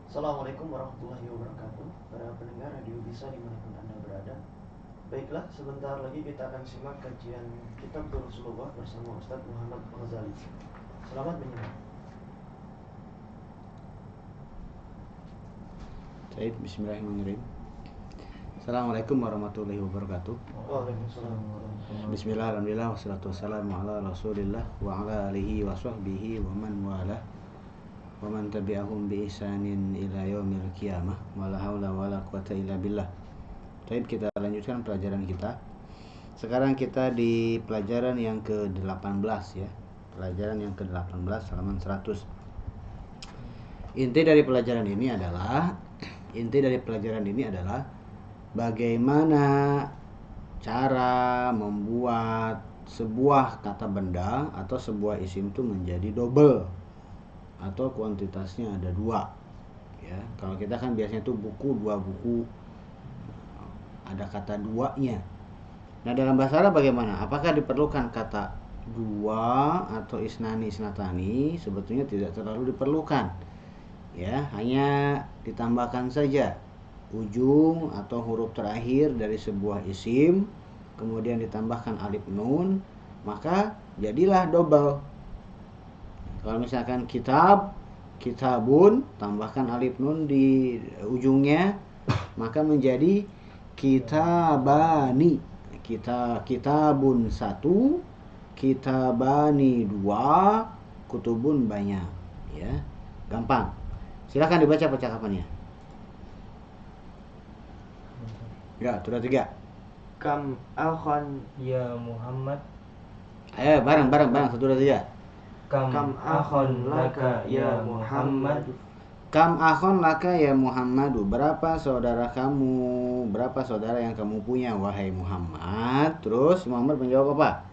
Assalamualaikum warahmatullahi wabarakatuh. Para pendengar radio bisa dimanapun Anda berada. Baiklah, sebentar lagi kita akan simak kajian Kitab Rasulullah bersama Ustadz Muhammad Ghazali. Selamat menyimak. Baik, bismillahirrahmanirrahim. Assalamualaikum warahmatullahi wabarakatuh. Waalaikumsalam. Bismillah, alhamdulillah, wassalatu wassalamu ala rasulillah wa ala alihi wa sahbihi wa man walah wa man tabi'ahum bi ihsanin ila yaumil qiyamah wa la haula wa la quwata illa billah. Baik, kita lanjutkan pelajaran kita. Sekarang kita di pelajaran yang ke-18 ya. Pelajaran yang ke-18 halaman 100. Inti dari pelajaran ini adalah bagaimana cara membuat sebuah kata benda atau sebuah isim itu menjadi double atau kuantitasnya ada dua ya. Kalau kita kan biasanya tuh dua buku ada kata duanya. Nah, dalam bahasa Arab bagaimana? Apakah diperlukan kata dua atau isnani isnatani? Sebetulnya tidak terlalu diperlukan ya, hanya ditambahkan saja ujung atau huruf terakhir dari sebuah isim, kemudian ditambahkan alif nun, maka jadilah double. Kalau misalkan kitab, kitabun, tambahkan alif nun di ujungnya, maka menjadi kitabani. Kitabun satu, kitabani dua, kutubun banyak ya. Gampang. Silakan dibaca percakapannya. Ya, sudah 3. Kam akhan Ya Muhammad. Ayo bareng 1 2 3. Kam akhan laka ya Muhammad. Kam akhon laka ya Muhammadu. Berapa saudara kamu? Berapa saudara yang kamu punya wahai Muhammad? Terus Muhammad menjawab apa?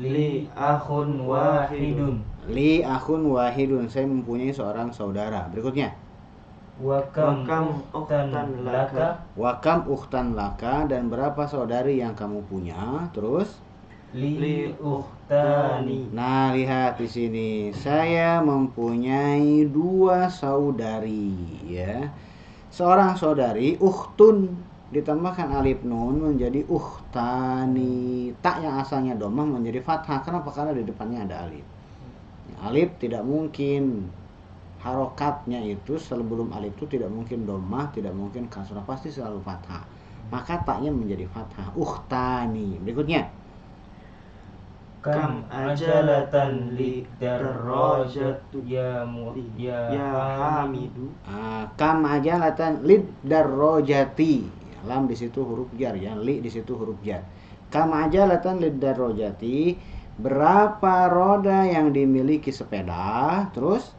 Li akhun wahidun. Li akhun wahidun. Saya mempunyai seorang saudara. Berikutnya. Wa kam ukhtan laka. Wa kam ukhtan laka. Dan berapa saudari yang kamu punya? Terus Li ukhtani. nah, lihat di sini. Saya mempunyai 2 saudari ya. Seorang saudari ukhtun ditambahkan alif nun menjadi ukhtani. Tak yang asalnya dhammah menjadi fathah. Kenapa? Karena di depannya ada alif. Alif tidak mungkin harokatnya itu sebelum alif itu tidak mungkin dhammah, tidak mungkin kasrah, pasti selalu fathah. Maka taknya menjadi fathah. Ukhtani. Berikutnya. Kam ajalatan li darajat ya Hamidu. Kam ajalatan lid darrojati. Lam di situ huruf jar ya, li di situ huruf jar. Kam ajalatan lid darrojati. Berapa roda yang dimiliki sepeda? Terus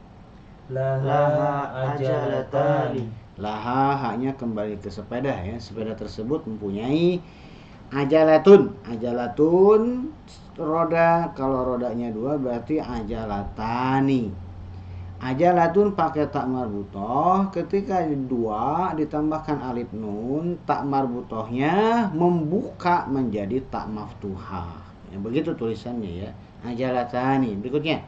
Laha ajalatani. laha haknya kembali ke sepeda ya. Sepeda tersebut mempunyai ajalatun. Ajalatun roda, kalau rodanya 2 berarti ajalatani. Ajalatun pakai tak marbutoh. Ketika 2 ditambahkan alif nun, tak marbutohnya membuka menjadi tak maftuhah ya, begitu tulisannya ya. Ajalatani. Berikutnya.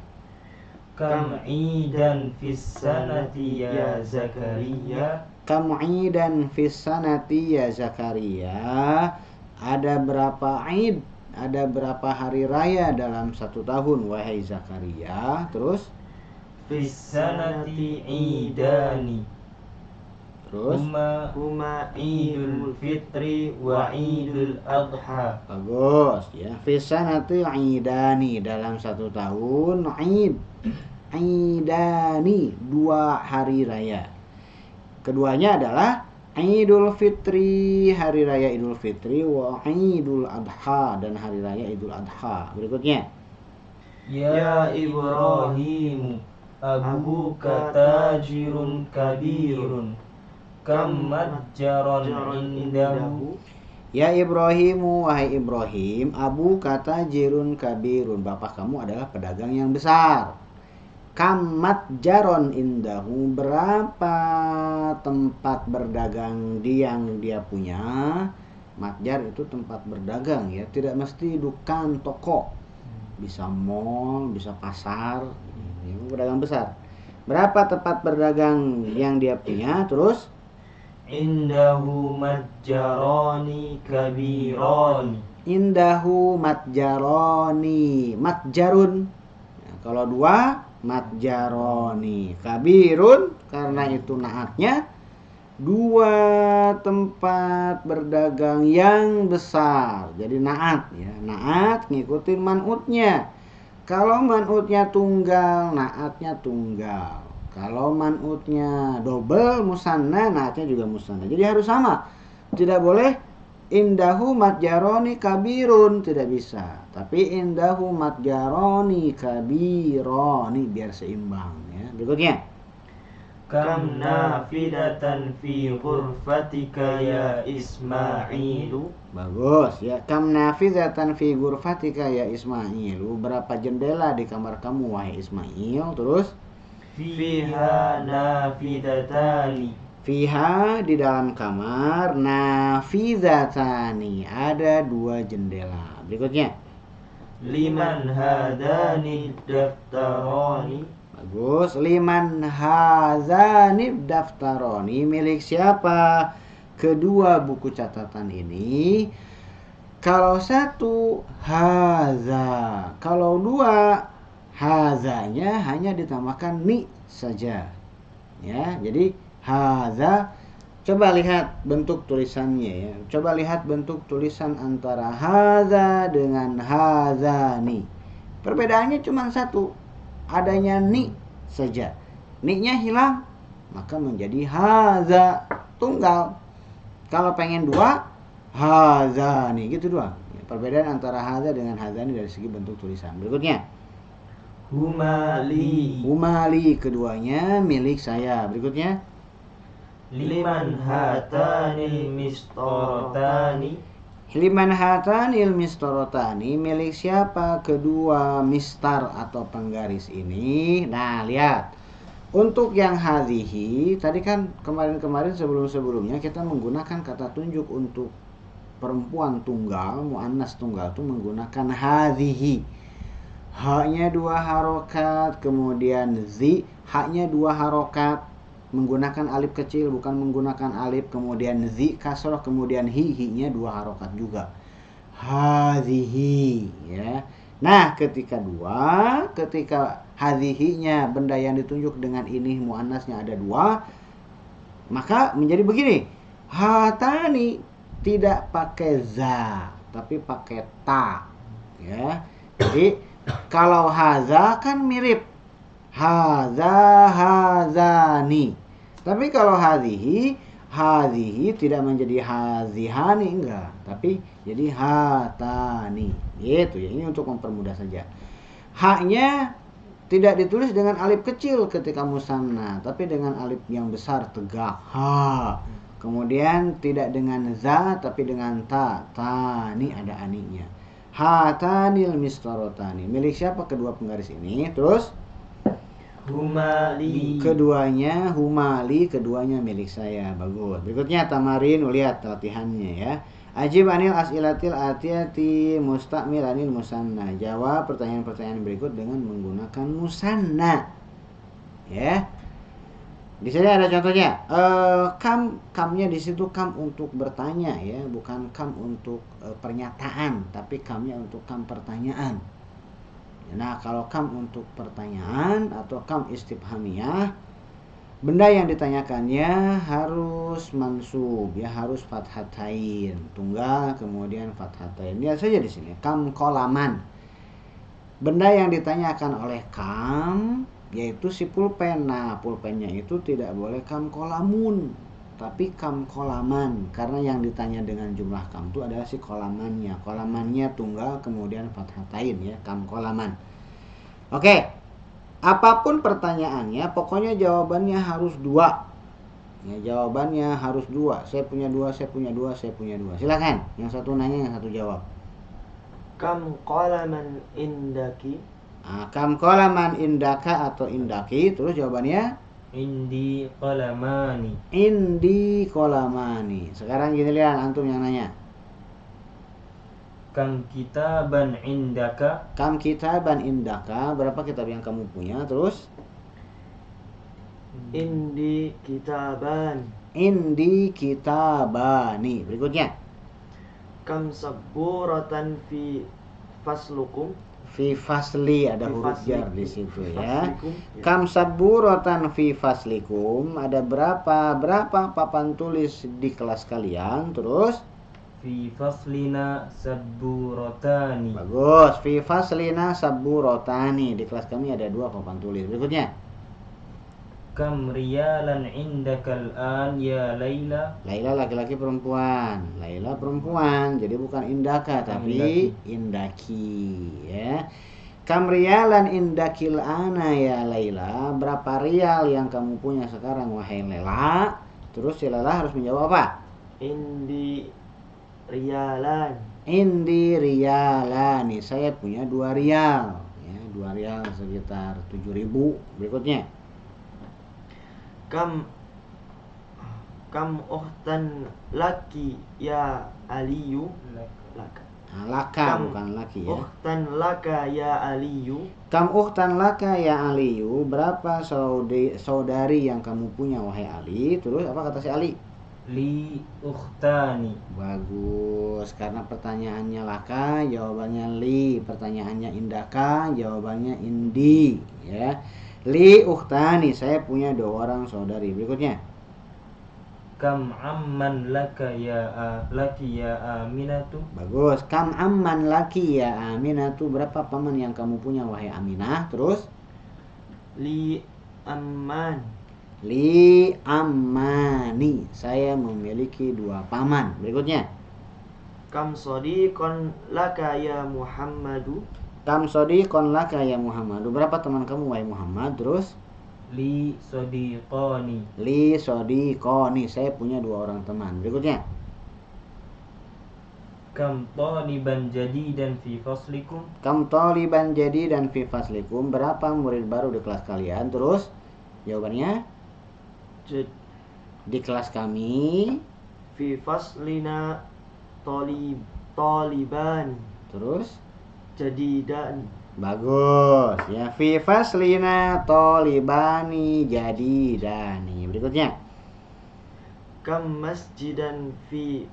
Kam idan fis sanati ya Zakaria. Kam'idan fis sanati ya Zakaria. Ada berapa id? Ada berapa hari raya dalam 1 tahun wahai Zakaria? Terus Fis sanati idani. Terus Huma idul fitri wa idul adha. bagus ya. Fis sanati idani, dalam 1 tahun id. Idani 2 hari raya. Keduanya adalah Idul Fitri, hari raya Idul Fitri, wa Idul Adha, dan hari raya Idul Adha. Berikutnya. Ya Ibrahim, abuka tajirun kabirun, kam majjaron indahu. Ya Ibrahimu, wahai Ibrahim, abu kata jirun kabirun, bapak kamu adalah pedagang yang besar. Kamat jaron indahu, berapa tempat berdagang yang dia punya. Matjar itu tempat berdagang ya, tidak mesti dukan toko, bisa mall, bisa pasar, ini pedagang besar. Berapa tempat berdagang yang dia punya? Terus Indahu matjarani kabirani. indahu matjaroni, matjarun. Nah, kalau dua matjaroni, kabirun karena itu naatnya, dua tempat berdagang yang besar. Jadi naat ya, naat ngikutin man'utnya. Kalau man'utnya tunggal, naatnya tunggal. Kalau man'utnya double, musanna, naatnya juga musanna. Jadi harus sama. Tidak boleh indahu matjaroni kabirun, tidak bisa. Tapi indahu matjaroni kabironi, biar seimbang ya. Berikutnya. Kam nafidatan fi ghurfatika ya Ismailu. Bagus ya. Kam nafizatan fi ghurfatika ya Ismailu. Berapa jendela di kamar kamu wahai Ismail? Terus Fiha nafidatani. fiha di dalam kamar, nafizatani ada dua jendela. Berikutnya. Liman hadani daftarani. Bagus. Liman hazanib daftaroni, milik siapa kedua buku catatan ini? Kalau satu haza, kalau dua hazanya hanya ditambahkan ni saja ya. Jadi haza, coba lihat bentuk tulisannya ya. Coba lihat bentuk tulisan antara haza dengan hazani. Perbedaannya cuma satu, adanya ni saja. Ni-nya hilang, maka menjadi haza, tunggal. Kalau pengen dua, hazani, gitu doang. Perbedaan antara haza dengan hazani dari segi bentuk tulisan. Berikutnya. Humali. Humali, keduanya milik saya. Berikutnya. Liman hatanil mistorotani. Liman hatanil mistorotani, milik siapa kedua mistar atau penggaris ini? Nah, lihat. Untuk yang hadhihi, tadi kan kemarin-kemarin sebelum-sebelumnya kita menggunakan kata tunjuk untuk perempuan tunggal, muannas tunggal itu menggunakan hadhihi. Haknya 2 harokat, kemudian zi, haknya 2 harokat. Menggunakan alif kecil, bukan menggunakan alif, kemudian zi kasroh, kemudian hi-nya 2 harokat juga. Hadhihi ya. Nah, ketika hadhihi-nya benda yang ditunjuk dengan ini muannasnya ada 2, maka menjadi begini. Hatani tidak pakai za, tapi pakai ta ya. Jadi kalau haza kan mirip haza hazani. Tapi kalau hadhihi tidak menjadi hazihani, enggak, tapi jadi hatani. Gitu ya. Ini untuk mempermudah saja. Haknya tidak ditulis dengan alif kecil ketika musanna, tapi dengan alif yang besar tegak, ha. Kemudian tidak dengan za, tapi dengan ta. Tani ada aninya. Hatanil mistarotani. Milik siapa kedua penggaris ini? Terus Humali. Keduanya milik saya. Bagus. Berikutnya tamarin, lihat latihannya ya. Ajib anil as'ilatil atiyati mustakmilanil musanna. Jawab pertanyaan-pertanyaan berikut dengan menggunakan musanna. Ya. Di sini ada contohnya. Kamnya di situ kam untuk bertanya ya, bukan kam untuk pernyataan, tapi kamnya untuk kam pertanyaan. Nah, kalau kam untuk pertanyaan atau kam istifhamiyah, benda yang ditanyakannya harus mansub ya, harus fathatain, tunggal kemudian fathatain. Lihat saja di sini, kam kolaman. Benda yang ditanyakan oleh kam yaitu si pulpen. Nah, pulpennya itu tidak boleh kam kolamun, tapi kam kolaman, karena yang ditanya dengan jumlah kam itu adalah si kolamannya. Kolamannya tunggal kemudian fathatain ya, kam kolaman. Oke. Apapun pertanyaannya, pokoknya jawabannya harus 2. Ya, jawabannya harus 2. Saya punya 2, saya punya 2, saya punya 2. Silakan. Yang satu nanya, yang satu jawab. Kam qalaman indaki. Kam qalaman indaka atau indaki. Terus jawabannya Indi qalamani. indi qalamani. Sekarang gini, lihat antum yang nanya. Kam kitaban indaka. Kam kitaban indaka, berapa kitab yang kamu punya? Terus Indi kitaban. Indi kitabani. Berikutnya. Kam saburatan fi faslukum. Fi fasli, ada Fi huruf jar faslikum. di situ Fi ya. faslikum, ya. Kam saburatan fi faslikum, ada berapa papan tulis di kelas kalian? Terus Fi faslina sabburatani. bagus. Fi faslina saburotani, di kelas kami ada 2 papan tulis. Berikutnya. Kam riyalan indakal an ya Laila. Laila laki-laki perempuan. Laila perempuan, jadi bukan indaka tapi indaki ya. Kam riyalan indakil ana ya Laila, berapa rial yang kamu punya sekarang wahai Laila? Terus si Laila harus menjawab apa? Indi riyalan. Indi riyalani, saya punya 2 rial ya, 2 rial sekitar 7.000. Berikutnya. Kam ukhtan laki ya Aliyu. Laka. Nah, laka bukan laki ya. Ukhtan laka ya Aliyu. Kam ukhtan laka ya Aliyu, berapa saudari yang kamu punya wahai Ali? Terus apa kata si Ali? Li ukhtani. Bagus, karena pertanyaannya laka, jawabannya li. Pertanyaannya indaka, jawabannya indi ya. Li ukhtani, saya punya 2 orang saudari. Berikutnya. Kam amman laka ya laki ya Aminatu. Bagus. Kam amman laki ya Aminatu, berapa paman yang kamu punya wahai Aminah? Terus Li amman. li ammani, saya memiliki 2 paman. Berikutnya. Kam sodiqon laka ya Muhammadu. Kam sodiqon laka ya Muhammadu, berapa teman kamu wahai Muhammad? Terus Li sodiqani. li sodiqoni, saya punya 2 orang teman. Berikutnya. Kam taliban jadidan fi faslikum. Kam taliban jadi dan fi faslikum, berapa murid baru di kelas kalian? Terus jawabannya, di kelas kami Fi faslina taliban. terus Jadidan. bagus ya, fi faslina tolibani jadi dani. Berikutnya. Kam masjidan fi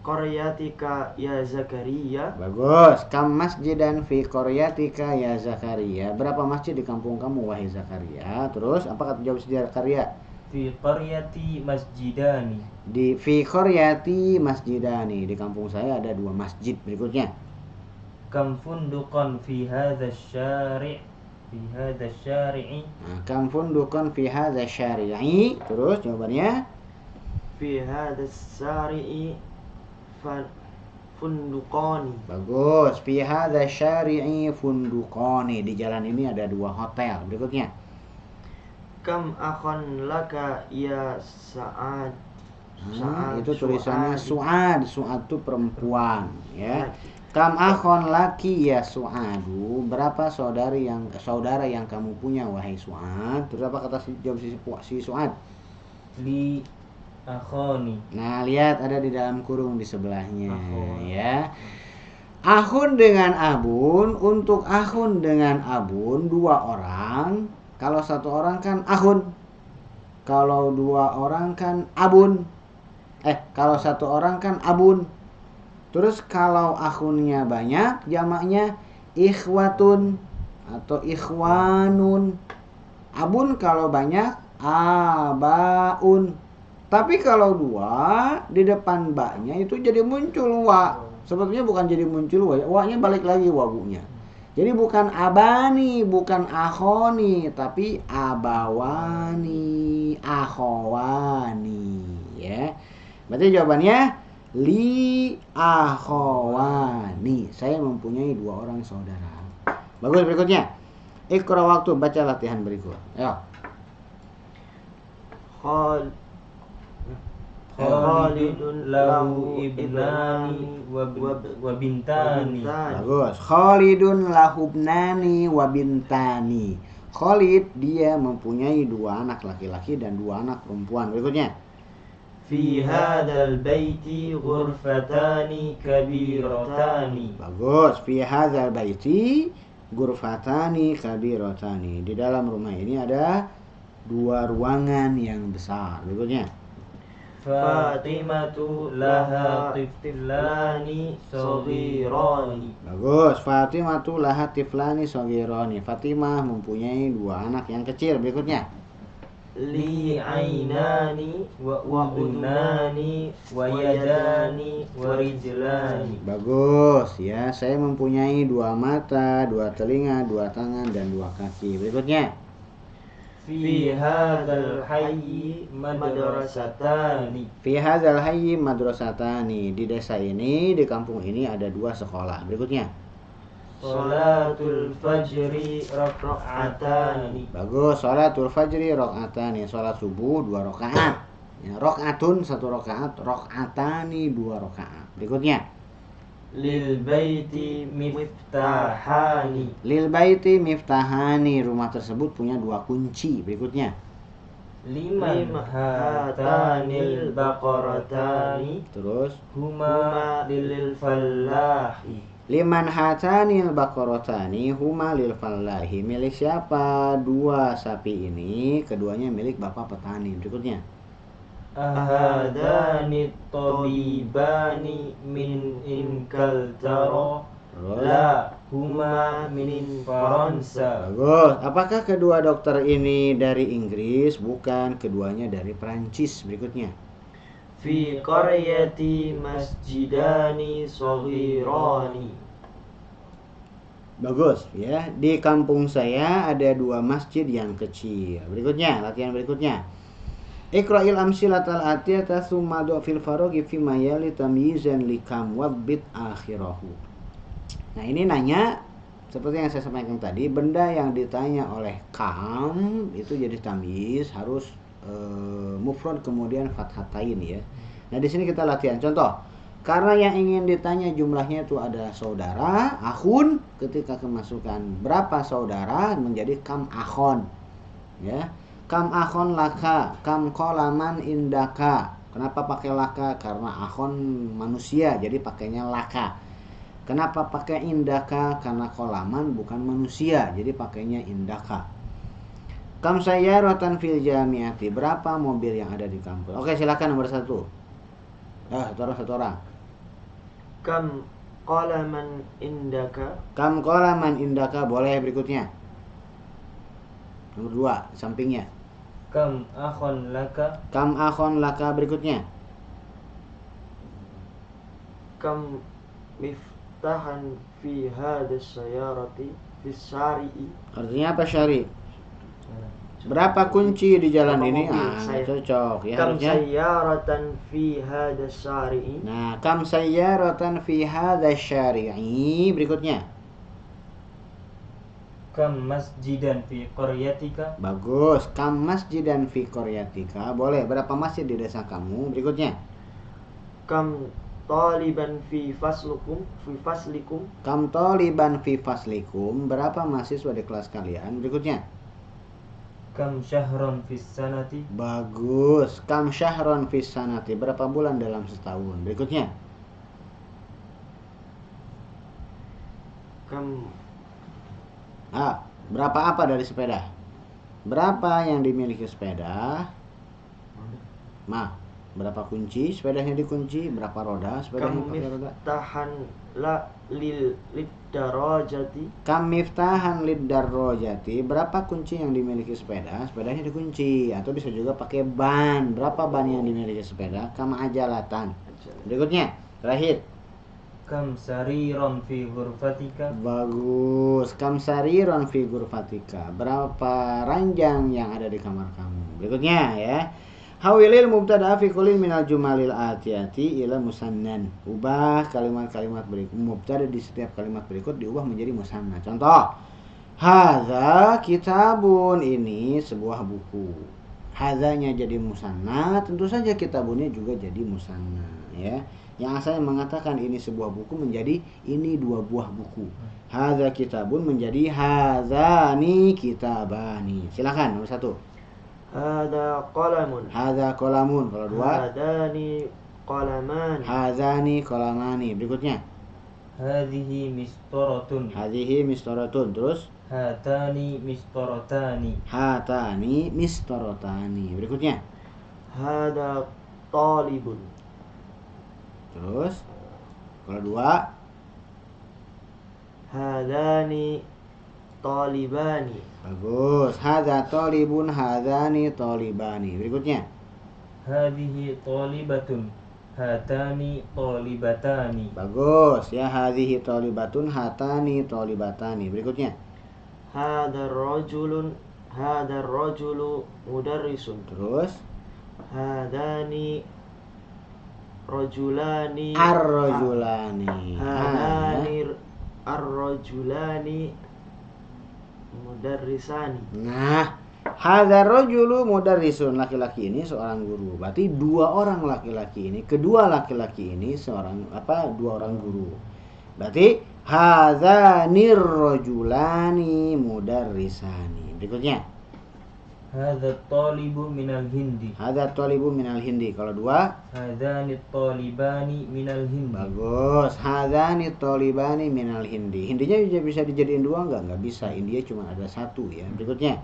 qaryatika ya Zakaria. Bagus. Kam masjidan fi qaryatika ya Zakaria, berapa masjid di kampung kamu wahai Zakaria? Terus apa kata jawab Zakaria? Fi qaryati masjidani. Di fi qaryati masjidani, di kampung saya ada 2 masjid. Berikutnya. Kam funduqan fi hadha syari' fi hadha syari'i. Nah, kam fundukan fi hadza syari'i, terus jawabannya Fi hadas sari'i funduqani. bagus. Fi hadza syari'i funduqani, di jalan ini ada 2 hotel. Berikutnya. Kam akhon laka ya Sa'ad. Itu tulisannya Su'ad. Su'ad itu perempuan ya. Laki. Kam akhon laki ya Su'adu, berapa saudara yang kamu punya wahai Su'ad? Terus apa kata jawab si Su'ad? Li akhoni. Nah, lihat ada di dalam kurung di sebelahnya Akhun. ya. Akhun dengan abun, untuk akhun dengan abun 2 orang. Kalau 1 orang kan akhun. Kalau 2 orang kan abun. Kalau 1 orang kan abun. Terus kalau akhunnya banyak, jamaknya ikhwatun atau ikhwanun. Abun kalau banyak abaun. Tapi kalau 2 di depan baknya itu jadi muncul wa. Sebetulnya bukan jadi muncul wa, wa-nya balik lagi wabunya. Jadi bukan abani, bukan akhoni, tapi abawani, akhowani ya. Berarti jawabannya li akhowani, saya mempunyai 2 orang saudara. Bagus. Berikutnya. Iqra waktu, baca latihan berikut. Ayo. Khalidun lahu ibnani wa bintani. Bagus. Khalidun lahubnani wa bintani. Khalid dia mempunyai 2 anak laki-laki dan 2 anak perempuan. Berikutnya. Fi hadzal baiti ghurfatani kabiratani. Bagus. Fi hadzal baiti ghurfatani kabiratani. Di dalam rumah ini ada dua ruangan yang besar. Berikutnya. Fatimatu laha tiflani saghirani. Bagus. Fatimatu laha tiflani saghirani. Fatimah mempunyai dua anak yang kecil. Berikutnya. Li ainani wa udunani wa yadani wa rijlani. Bagus ya, saya mempunyai dua mata, dua telinga, dua tangan dan dua kaki. Berikutnya. Fi hadzal hayyi madrasatani. Fi hadzal hayyi madrasatani. Di desa ini, di kampung ini ada dua sekolah. Berikutnya. Salatul fajri raka'atani. Bagus, salatul fajri raka'atani. Salat subuh 2 rakaat. Ya, rakaatun 1 rakaat, raka'atani 2 rakaat. Berikutnya. Lil baiti miftahani. Lil baiti miftahani. Rumah tersebut punya 2 kunci. Berikutnya. Liman hatanil baqaratani. Terus. Huma lil fallahi. Liman hatanil baqaratani huma lil fallahi. Milik siapa 2 sapi ini? Keduanya milik bapak petani. Berikutnya. Ahadani tabibani min Inglaterra la huma min Faransa. Bagus. Apakah kedua dokter ini dari Inggris? Bukan, keduanya dari Prancis. Berikutnya. Fi qaryati masjidani saghirani. Bagus ya. Di kampung saya ada 2 masjid yang kecil. Berikutnya, latihan berikutnya. Iqra'il amsilatal atiyata tsumma du fil faraghi fi ma yali tamyizan likam wabbit akhirahu. Nah, ini nanya seperti yang saya sampaikan tadi, benda yang ditanya oleh kam itu jadi tamyiz harus mufrad kemudian fathatain ya. Nah, di sini kita latihan contoh. Karena yang ingin ditanya jumlahnya itu ada saudara, akhun, ketika kemasukan berapa saudara menjadi kam akhon. Ya. Kam akhon laka, kam kolaman indaka. Kenapa pakai laka? Karena akhon manusia, jadi pakainya laka. Kenapa pakai indaka? Karena kolaman bukan manusia, jadi pakainya indaka. Kam sayyaratan fil jamiati. Berapa mobil yang ada di kampus? Oke, silakan nomor 1. Satu orang. Kam qalaman indaka. Kam kolaman indaka. Boleh berikutnya. Nomor 2, sampingnya. Kam akhon laka. Kam akhon laka. Berikutnya. Kam miftahan fi hadas sayarati fis syari'i. Artinya apa syari? Berapa kunci di jalan Berapa ini? mobil saya? Cocok ya Kam harusnya. sayyaratan fi hadas syari'i. Nah, kam sayyaratan fi hadzal syari'i. Berikutnya. Kam masjidan fi qaryatika. Bagus. Kam masjidan fi qaryatika. Boleh. Berapa masjid di desa kamu? Berikutnya. Kam taliban fi faslikum. Kam taliban fi faslikum. Berapa mahasiswa di kelas kalian? Berikutnya. Kam syahron fis sanati. Bagus. Kam syahron fi sanati. Berapa bulan dalam setahun? Berikutnya. Kam Berapa apa dari sepeda? Berapa yang dimiliki sepeda? Berapa kunci sepedanya dikunci? Berapa roda sepedanya kam pakai roda? miftahan la lil darajati. Kam miftahan lid darajati. Berapa kunci yang dimiliki sepeda? Sepedanya dikunci atau bisa juga pakai ban. Berapa ban yang dimiliki sepeda? Kam ajalatan. Berikutnya, terakhir. Kam sariron fi ghurfatika. Bagus. Kam sariron fi ghurfatika. Berapa ranjang yang ada di kamar kamu? Berikutnya ya. Hawilil mubtada fi kullin minal jumalil atiyati ila musannan. Ubah kalimat-kalimat berikut. Mubtada di setiap kalimat berikut diubah menjadi musanna. Contoh. Hadza kitabun. Ini sebuah buku. Hadzanya jadi musanna, tentu saja kitabunnya juga jadi musanna ya. Yang asalnya mengatakan ini sebuah buku menjadi ini 2 buah buku. Hadza kitabun menjadi hadzani kitabani. Silakan nomor 1. Hada qalamun. Hadza qalamun. Kalau 2. Hadani qalaman. Hadzani qalamani. Berikutnya. Hadhihi mistoratun. Hadhihi mistoratun. Terus. hatani mistorotani. Hatani mistorotani. Berikutnya. Hada talibun. Terus kalau dua. Hadani talibani. Bagus. Hadza talibun, hadzani talibani. Berikutnya. Hadhihi talibatun, hatani talibatani. Bagus. Ya, hadhihi talibatun, hatani talibatani. Berikutnya. Hadar rajulu mudarrisun. Terus Hadani rajulani. ar-rajulani. Hadani ar-rajulani mudarrisani. Nah, hadzal rajulu mudarrisun, laki-laki ini seorang guru. Berarti dua orang laki-laki ini, kedua laki-laki ini dua orang guru. Berarti hadzanir rajulani mudarrisani. Berikutnya. Hadza talibu minal hindi. Hadzal talibu minal hindi. Kalau dua. Hadzani talibani minal hindi. Bagus. Hadzani talibani minal hindi. Hindinya juga bisa dijadiin dua enggak? Enggak bisa. India cuma ada satu ya. Berikutnya.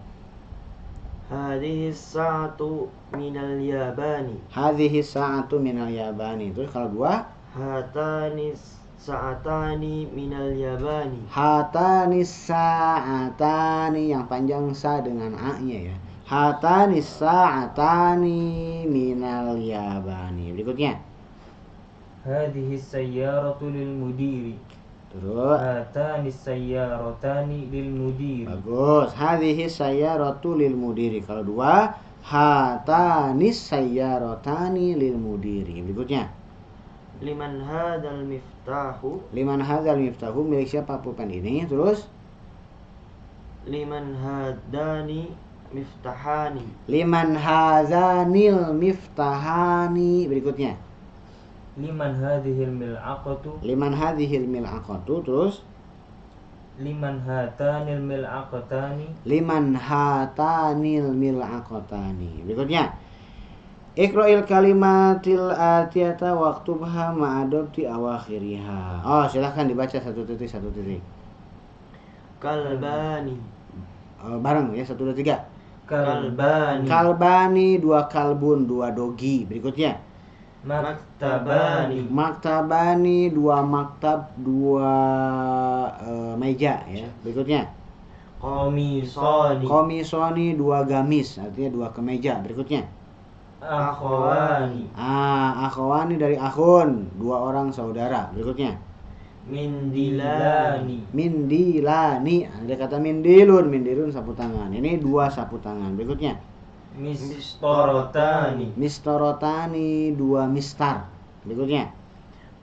Hadhihi sa'atu minal yabani. Hadhihi sa'atu minal yabani. Terus kalau dua. Hatani sa'atani minal yabani. Hatani sa'atani, yang panjang sa dengan a-nya ya. Hatani sa'atani minal yabani. Berikutnya. Hadhihi sayyaratu lil mudiri. Terus. Hatani sayyaratani lil mudiri. Bagus. Hadhihi sayyaratu lil mudiri. Kalau dua. Hatani sayyaratani lil mudiri. Berikutnya. Liman hadal miftahu. Liman hadzal miftahu, milik siapa pulpen ini? Terus. Liman hadani miftahani. Liman hadzanil miftahani. Berikutnya. Liman hadhil mil'aqatu. Liman hadhil mil'aqatu. Terus. Liman hatanil mil'aqatani. Liman hatanil mil'aqatani. Berikutnya. Iqra'il kalimatil atiyata waktubha ma'adobti awakhiriha. Oh, silahkan dibaca satu titik. Kalbani. Bareng ya, 1, 2, 3. Kalbani. Kalbani, 2 kalbun, 2 dogi. Berikutnya. Maktabani. Maktabani, 2 maktab, 2 meja ya. Berikutnya. Komisoni. Komisoni, 2 gamis, artinya 2 kemeja. Berikutnya. Akhwani. Akhwani dari akhun, 2 orang saudara. Berikutnya. Mindilani. Mindilani, ada kata mindilun sapu tangan. Ini 2 sapu tangan. Berikutnya. Mistorotani. Mistorotani, 2 mistar. Berikutnya.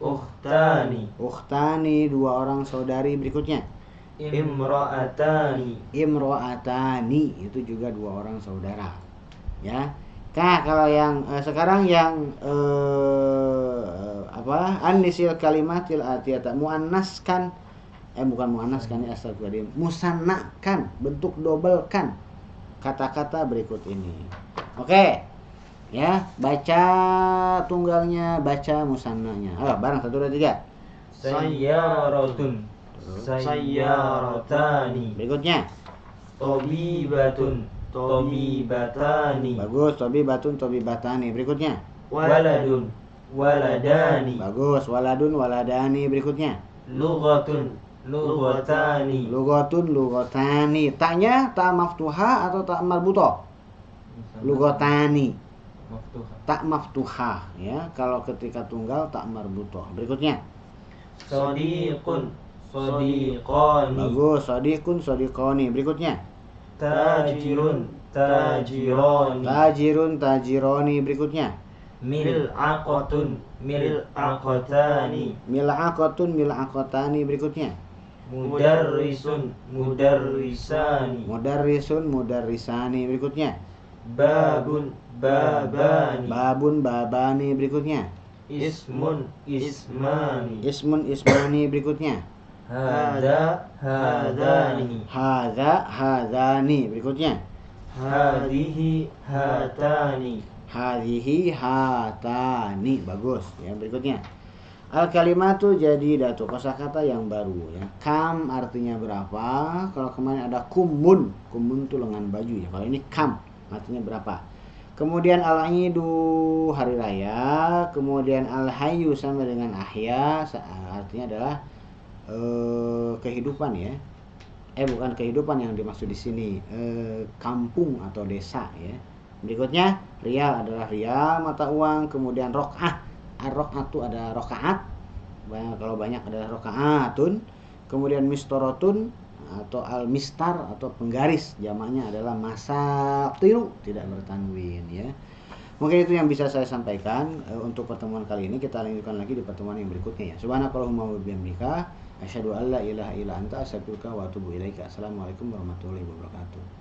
Ukhtani. Ukhtani, 2 orang saudari. Berikutnya. Imra'atani. Imro'atani, itu juga 2 orang saudara. Ya. Nah, kalau yang sekarang yang Annisil kalimatil atiyata, muannaskan, bukan muannaskan ya, astagfirullahaladzim, musannakan, bentuk dobelkan kata-kata berikut ini. Oke. Ya, baca tunggalnya, baca musannanya. Bareng 1, 2, 3. Sayyaratun. Sayyaratani. Berikutnya. Tobibatun. Tobibatani. Bagus, tobibatun, tobibatani. Berikutnya. Waladun. Waladani. Bagus, waladun, waladani. Berikutnya. Lughatun. Lughatani. Lughatun, lughatani. Taknya tak maftuha atau tak marbutoh? Lughatani. Maftuha. Tak maftuha ya. Kalau ketika tunggal tak marbutoh. Berikutnya. Sadiqun. Sadiqani. Bagus, sadiqun, sadiqani. Berikutnya. Tajirun. Tajirani. Tajirun, tajironi. Berikutnya. Mil'aqatun. Mil'aqatani. Mil'aqatun, mil'aqatani. Berikutnya. Mudarrisun. Mudarrisani. Mudarrisun, mudarrisani. Berikutnya. Babun. Babani. Babun, babani. Berikutnya. Ismun. Ismani. Ismun, ismani. Berikutnya. Hada. Hadani. Hadza, hadzani. Berikutnya. Hadihi. Hatani. Hadhihi hatani. Bagus ya. Berikutnya. Al kalimatu jadidatu, kosakata yang baru ya. Kam artinya berapa? Kalau kemarin ada kumun, kumun itu lengan baju ya. Kalau ini kam artinya berapa? Kemudian al-idu hari raya, kemudian al-hayyu sama dengan ahya artinya adalah kehidupan ya. Bukan kehidupan yang dimaksud di sini, kampung atau desa ya. Berikutnya riyal adalah riyal mata uang, kemudian rok'ah. Ar-rok'atu ada rokaat, kalau banyak adalah rokaatun. Kemudian mistorotun atau al-mistar atau penggaris, jamaknya adalah masatiru, tidak bertanwin ya. Mungkin itu yang bisa saya sampaikan untuk pertemuan kali ini. Kita lanjutkan lagi di pertemuan yang berikutnya ya. Subhanakallahumma wa bihamdika asyhadu an la ilaha illa anta astaghfiruka wa atubu ilaika. Assalamualaikum warahmatullahi wabarakatuh.